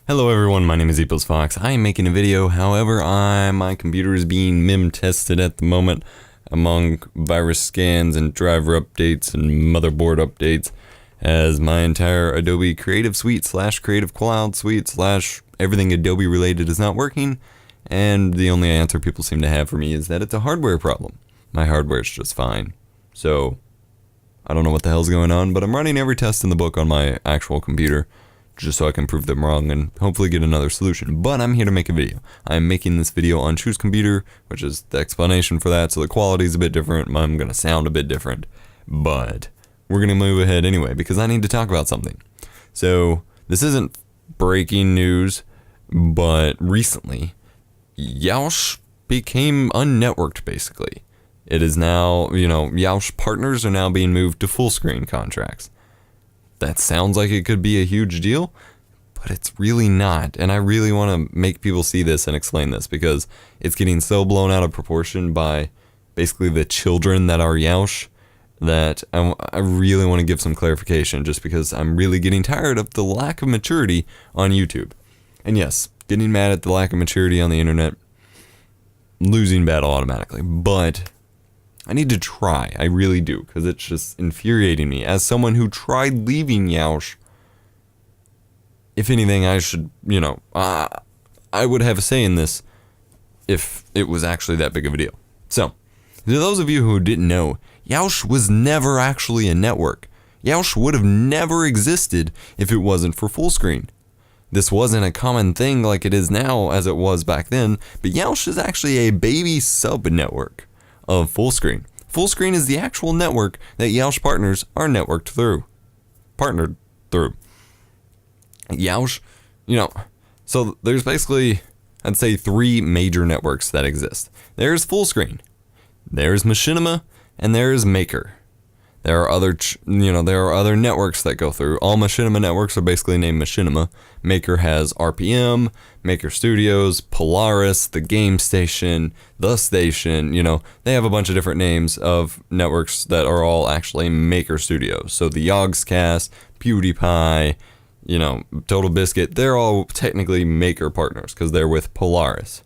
Hello everyone, my name is FULLSCREEN. I am making a video, however, my computer is being MIM tested at the moment among virus scans and driver updates and motherboard updates, as my entire Adobe Creative Suite / Creative Cloud Suite / everything Adobe related is not working, and the only answer people seem to have for me is that it's a hardware problem. My hardware is just fine. So, I don't know what the hell's going on, but I'm running every test in the book on my actual computer, just so I can prove them wrong and hopefully get another solution. But I'm here to make a video. I'm making this video on Choose Computer, which is the explanation for that, so the quality is a bit different, I'm going to sound a bit different. But we're going to move ahead anyway, because I need to talk about something. So, this isn't breaking news, but recently, YEOUSCH became unnetworked, basically. It is now, YEOUSCH partners are now being moved to full-screen contracts. That sounds like it could be a huge deal, but it's really not. And I really want to make people see this and explain this, because it's getting so blown out of proportion by basically the children that are YEOUSCH that I really want to give some clarification, just because I'm really getting tired of the lack of maturity on YouTube. And yes, getting mad at the lack of maturity on the internet, losing battle automatically, but I need to try, I really do, because it's just infuriating me. As someone who tried leaving YEOUSCH, if anything, I should, I would have a say in this if it was actually that big of a deal. So, to those of you who didn't know, YEOUSCH was never actually a network. YEOUSCH would have never existed if it wasn't for Fullscreen. This wasn't a common thing like it is now, as it was back then, but YEOUSCH is actually a baby sub-network of Fullscreen. Fullscreen is the actual network that YEOUSCH partners are partnered through. YEOUSCH, so there's basically, I'd say, 3 major networks that exist. There's Fullscreen, there's Machinima, and there's Maker. There are other networks that go through. All Machinima networks are basically named Machinima. Maker has RPM, Maker Studios, Polaris, the Game Station, The Station, they have a bunch of different names of networks that are all actually Maker Studios. So the YEOUSCH, PewDiePie, Total Biscuit, they're all technically Maker partners because they're with Polaris.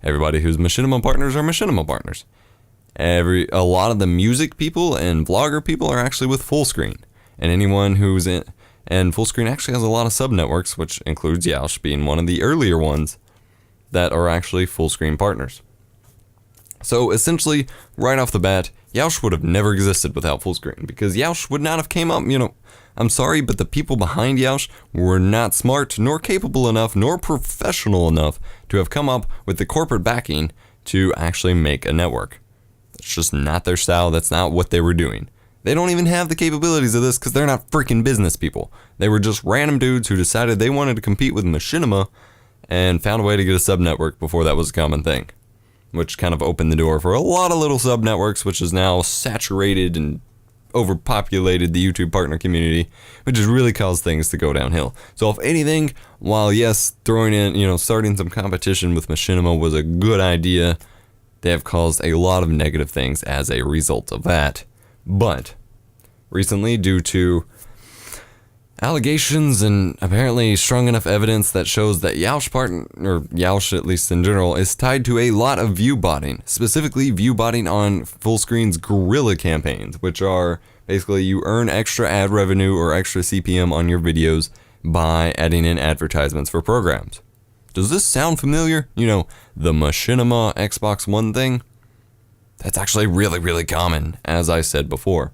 Everybody who's Machinima partners are Machinima partners. A lot of the music people and vlogger people are actually with Fullscreen, and anyone who's in, and Fullscreen actually has a lot of sub-networks, which includes YEOUSCH being one of the earlier ones that are actually Fullscreen partners. So essentially, right off the bat, YEOUSCH would have never existed without Fullscreen, because YEOUSCH would not have came up, I'm sorry, but the people behind YEOUSCH were not smart, nor capable enough, nor professional enough to have come up with the corporate backing to actually make a network. It's just not their style. That's not what they were doing. They don't even have the capabilities of this because they're not freaking business people. They were just random dudes who decided they wanted to compete with Machinima and found a way to get a sub-network before that was a common thing, which kind of opened the door for a lot of little sub-networks, which is now saturated and overpopulated the YouTube partner community, which has really caused things to go downhill. So if anything, while yes, throwing in, starting some competition with Machinima was a good idea, they have caused a lot of negative things as a result of that. But recently, due to allegations and apparently strong enough evidence that shows that YEOUSCH, at least in general, is tied to a lot of view botting, specifically view botting on Fullscreen's guerrilla campaigns, which are basically you earn extra ad revenue or extra CPM on your videos by adding in advertisements for programs. Does this sound familiar? The Machinima Xbox One thing? That's actually really, really common, as I said before.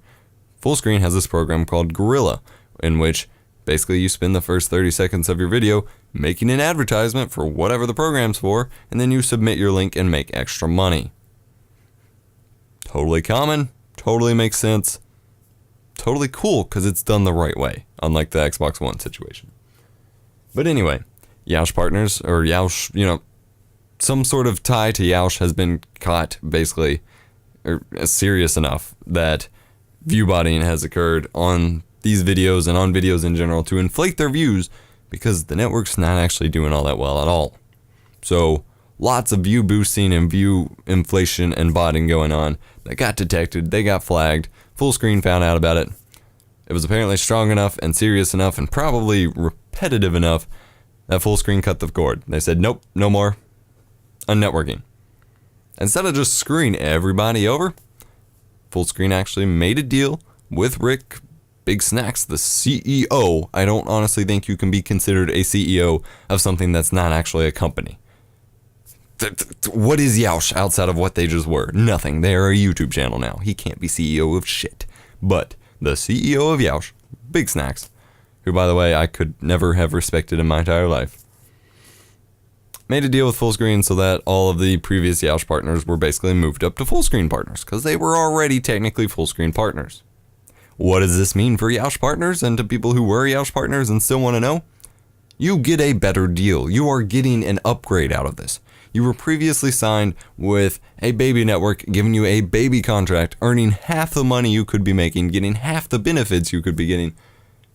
Fullscreen has this program called Guerrilla, in which basically you spend the first 30 seconds of your video making an advertisement for whatever the program's for, and then you submit your link and make extra money. Totally common, totally makes sense, totally cool because it's done the right way, unlike the Xbox One situation. But anyway, YEOUSCH partners, or YEOUSCH, some sort of tie to YEOUSCH has been caught, basically, or serious enough that view botting has occurred on these videos and on videos in general to inflate their views, because the network's not actually doing all that well at all. So lots of view boosting and view inflation and botting going on. They got detected, they got flagged, Fullscreen found out about it. It was apparently strong enough and serious enough and probably repetitive enough that FULLSCREEN cut the cord. They said, nope, no more unnetworking. Instead of just screwing everybody over, FULLSCREEN actually made a deal with Rick Big Snacks, the CEO. I don't honestly think you can be considered a CEO of something that's not actually a company. What is YEOUSCH outside of what they just were? Nothing. They are a YouTube channel now. He can't be CEO of shit. But the CEO of YEOUSCH, Big Snacks, who, by the way, I could never have respected in my entire life, made a deal with FULLSCREEN so that all of the previous YEOUSCH partners were basically moved up to FULLSCREEN partners, because they were already technically FULLSCREEN partners. What does this mean for YEOUSCH partners and to people who were YEOUSCH partners and still want to know? You get a better deal. You are getting an upgrade out of this. You were previously signed with a baby network, giving you a baby contract, earning half the money you could be making, getting half the benefits you could be getting.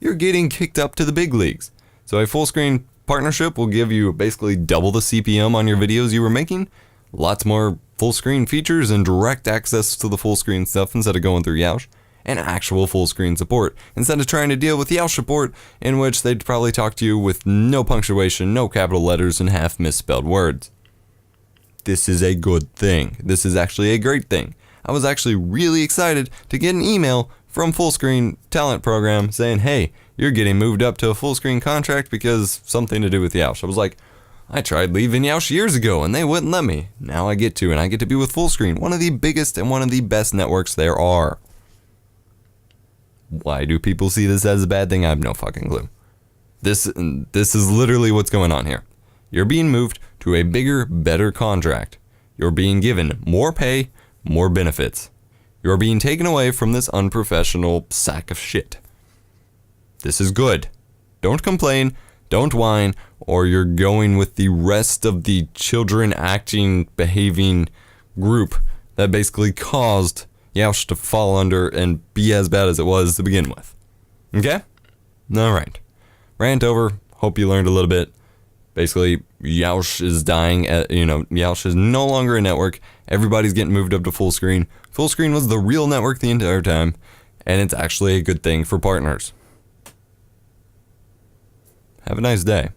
You're getting kicked up to the big leagues. So a FULLSCREEN partnership will give you basically double the CPM on your videos you were making, lots more FULLSCREEN features and direct access to the FULLSCREEN stuff instead of going through YEOUSCH, and actual FULLSCREEN support, instead of trying to deal with YEOUSCH support, in which they'd probably talk to you with no punctuation, no capital letters, and half misspelled words. This is a good thing. This is actually a great thing. I was actually really excited to get an email from FULLSCREEN Talent Program saying, hey, you're getting moved up to a FULLSCREEN contract because something to do with YEOUSCH. I was like, I tried leaving YEOUSCH years ago and they wouldn't let me. Now I get to, and I get to be with FULLSCREEN, one of the biggest and one of the best networks there are. Why do people see this as a bad thing? I have no fucking clue. This is literally what's going on here. You're being moved to a bigger, better contract. You're being given more pay, more benefits. You're being taken away from this unprofessional sack of shit. This is good. Don't complain, don't whine, or you're going with the rest of the children acting, behaving group that basically caused YEOUSCH to fall under and be as bad as it was to begin with. Okay? Alright. Rant over. Hope you learned a little bit. Basically, YEOUSCH is dying. YEOUSCH is no longer a network. Everybody's getting moved up to FULLSCREEN. FULLSCREEN was the real network the entire time, and it's actually a good thing for partners. Have a nice day.